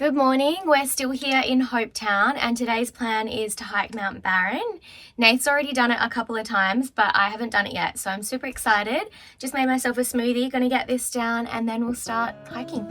Good morning, we're still here in Hopetoun and today's plan is to hike Mount Barren. Nate's already done it a couple of times, but I haven't done it yet, so I'm super excited. Just made myself a smoothie, gonna get this down and then we'll start hiking.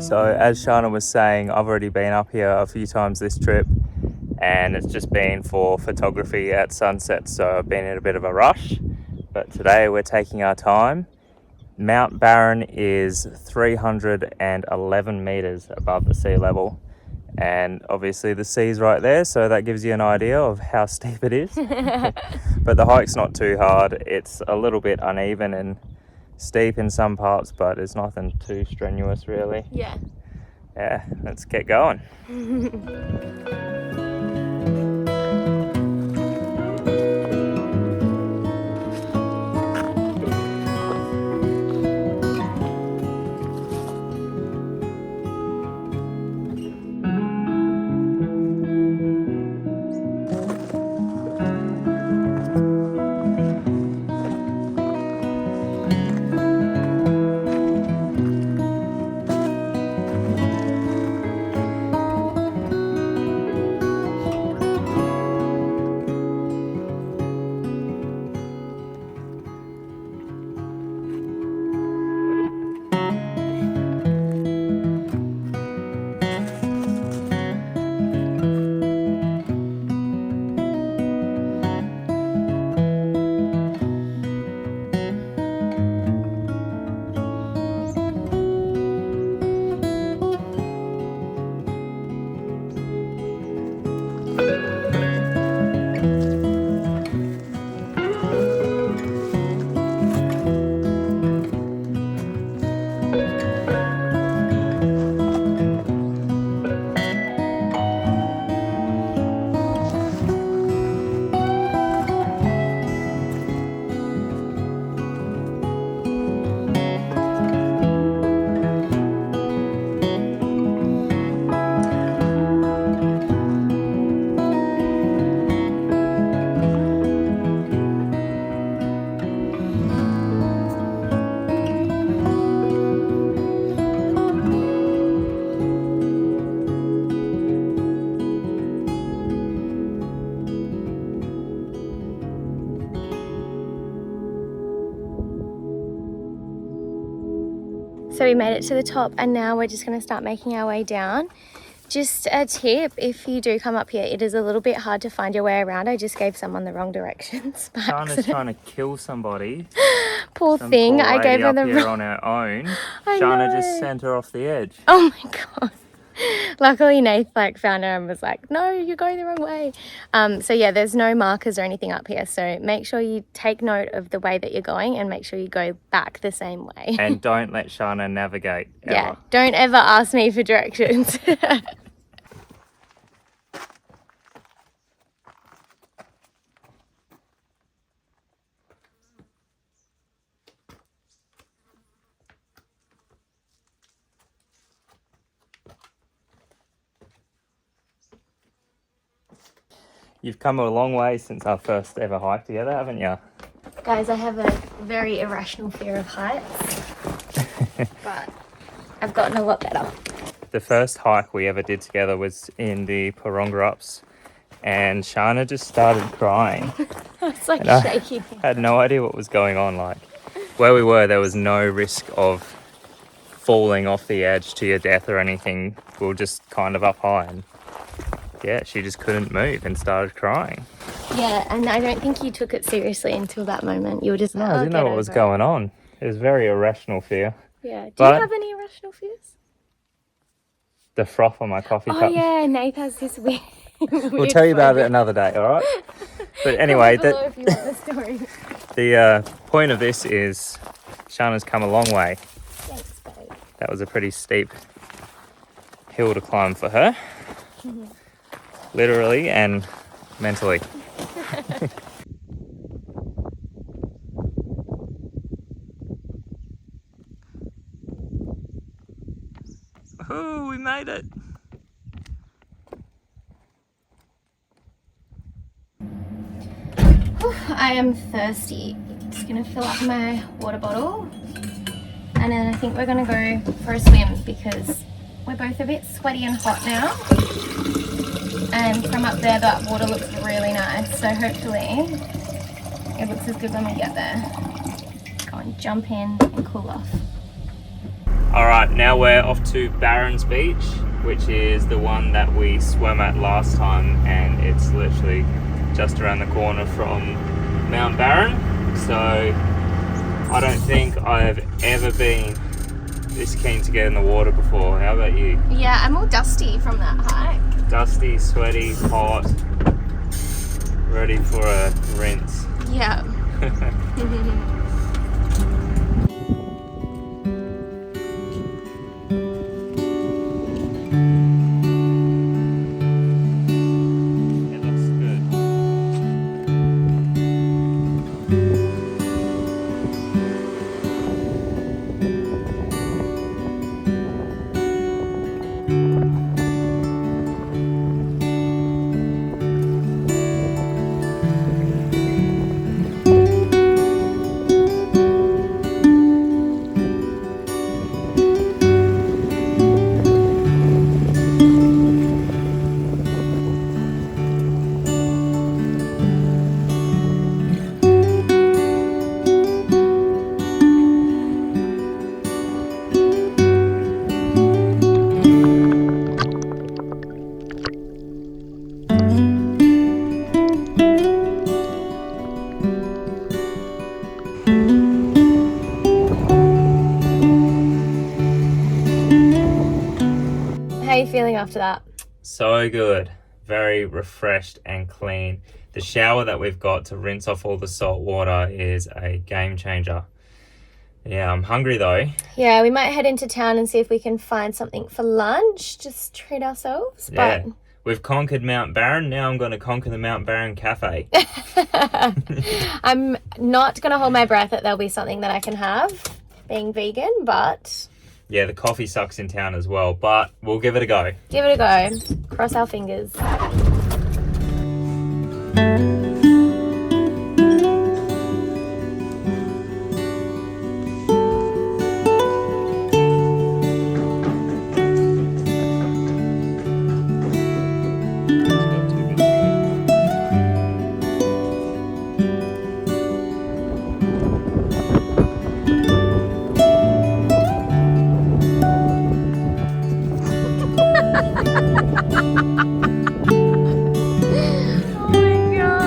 So as Shana was saying, I've already been up here a few times this trip and it's just been for photography at sunset, so I've been in a bit of a rush, but today we're taking our time. Mount Barren is 311 meters above the sea level, and obviously the sea's right there, so that gives you an idea of how steep it is. But the hike's not too hard. It's a little bit uneven and steep in some parts, but it's nothing too strenuous really. Yeah, let's get going. so we made it to the top and now we're just gonna start making our way down. Just a tip, if you do come up here, it is a little bit hard to find your way around. I just gave someone the wrong directions by Shana's accident. trying to kill somebody. Poor Some thing, poor I gave her lady the up here wrong... on her own. I Shana know. just sent her off the edge. Oh my god. Luckily Nath found her and was like, no, you're going the wrong way. So yeah, there's no markers or anything up here, so make sure you take note of the way that you're going and make sure you go back the same way. And don't let Shana navigate ever. Yeah, don't ever ask me for directions. You've come a long way since our first ever hike together, haven't you? Guys, I have a very irrational fear of heights, but I've gotten a lot better. The first hike we ever did together was in the Parongarups, and Shana just started crying. I was like shaking. I had no idea what was going on. Like, where we were, there was no risk of falling off the edge to your death or anything. We were just kind of up high, and yeah, she just couldn't move and started crying. Yeah, and I don't think you took it seriously until that moment. You were just like, No, I didn't know what was going on. It was very irrational fear. Yeah. Do But you have any irrational fears? the froth on my coffee Oh cup. yeah, Nath has this weird. We'll tell you about it another day, all right? But anyway, Comment below if you want the story. the point of this is Shana's come a long way. Thanks, babe. That was a pretty steep hill to climb for her, literally and mentally. Oh, we made it. I am thirsty. Just gonna fill up my water bottle and then I think we're gonna go for a swim because we're both a bit sweaty and hot now. And from up there that water looks really nice, so hopefully it looks as good when we get there. Go and jump in and cool off. Alright, now we're off to Barren's Beach, which is the one that we swam at last time, and it's literally just around the corner from Mount Barren. So I don't think I've ever been this keen to get in the water before. How about you? Yeah, I'm all dusty from that hike. Dusty, sweaty, hot, ready for a rinse. Yeah. It looks good. How are you feeling after that? So good. Very refreshed and clean. The shower that we've got to rinse off all the salt water is a game changer. Yeah, I'm hungry though. Yeah, we might head into town and see if we can find something for lunch. Just treat ourselves. Yeah. But We've conquered Mount Barren. Now I'm going to conquer the Mount Barren Cafe. I'm not going to hold my breath that there'll be something that I can have being vegan, but Yeah, the coffee sucks in town as well, but we'll give it a go. give it a go. Cross our fingers. Oh my god.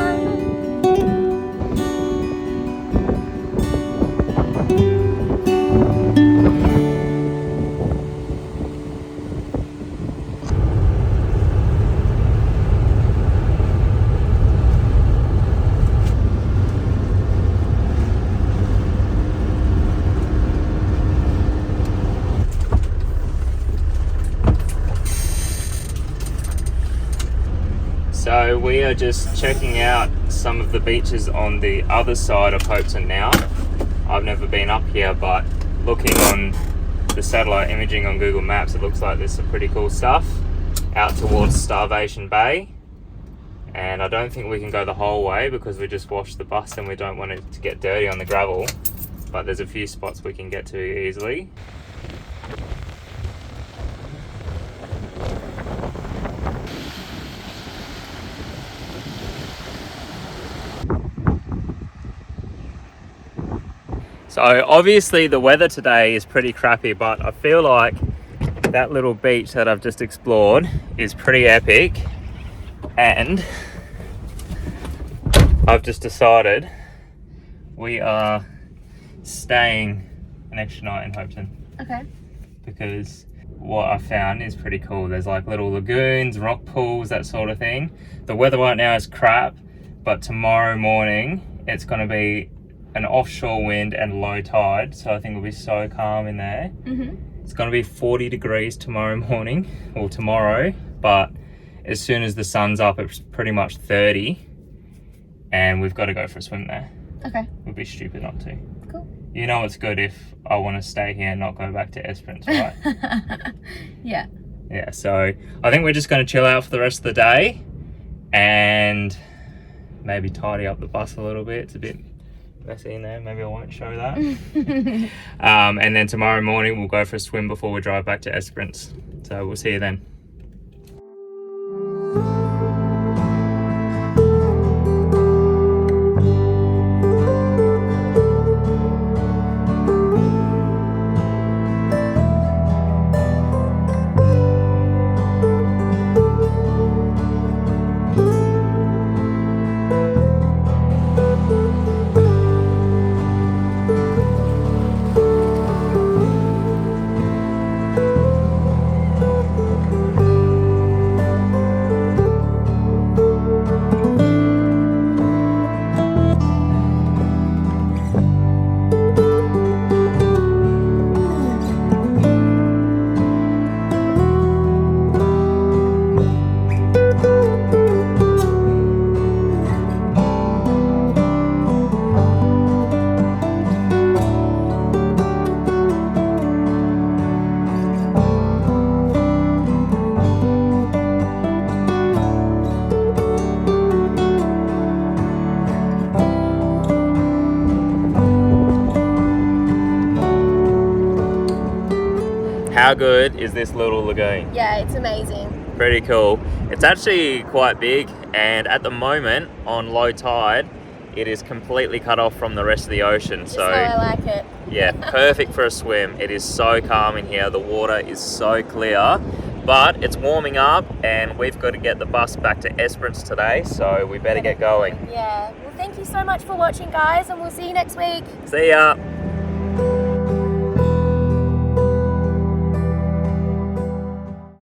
So we are just checking out some of the beaches on the other side of Hopetoun now. I've never been up here, but looking on the satellite imaging on Google Maps, it looks like there's some pretty cool stuff out towards Starvation Bay. And I don't think we can go the whole way because we just washed the bus and we don't want it to get dirty on the gravel. But there's a few spots we can get to easily. So obviously the weather today is pretty crappy, but I feel like that little beach that I've just explored is pretty epic, and I've just decided we are staying an extra night in Hopetoun. Okay. Because what I found is pretty cool. There's like little lagoons, rock pools, that sort of thing. The weather right now is crap, but tomorrow morning it's going to be an offshore wind and low tide, so I think it'll be so calm in there. It's going to be 40 degrees tomorrow morning, or tomorrow, but as soon as the sun's up it's pretty much 30, and we've got to go for a swim there. Okay. It would be stupid not to. Cool. You know it's good if I want to stay here and not go back to Esperance, right? Yeah. Yeah, so I think we're just going to chill out for the rest of the day and maybe tidy up the bus a little bit. It's a bit messy in there. Maybe I won't show that. And then tomorrow morning we'll go for a swim before we drive back to Esperance. So we'll see you then. How good is this little lagoon? Yeah, it's amazing. Pretty cool. It's actually quite big, and at the moment on low tide it is completely cut off from the rest of the ocean. Just how I like it. Yeah, perfect for a swim. It is so calm in here. The water is so clear, but it's warming up and we've got to get the bus back to Esperance today, so we better get going. Yeah. Well, thank you so much for watching, guys, and we'll see you next week. See ya.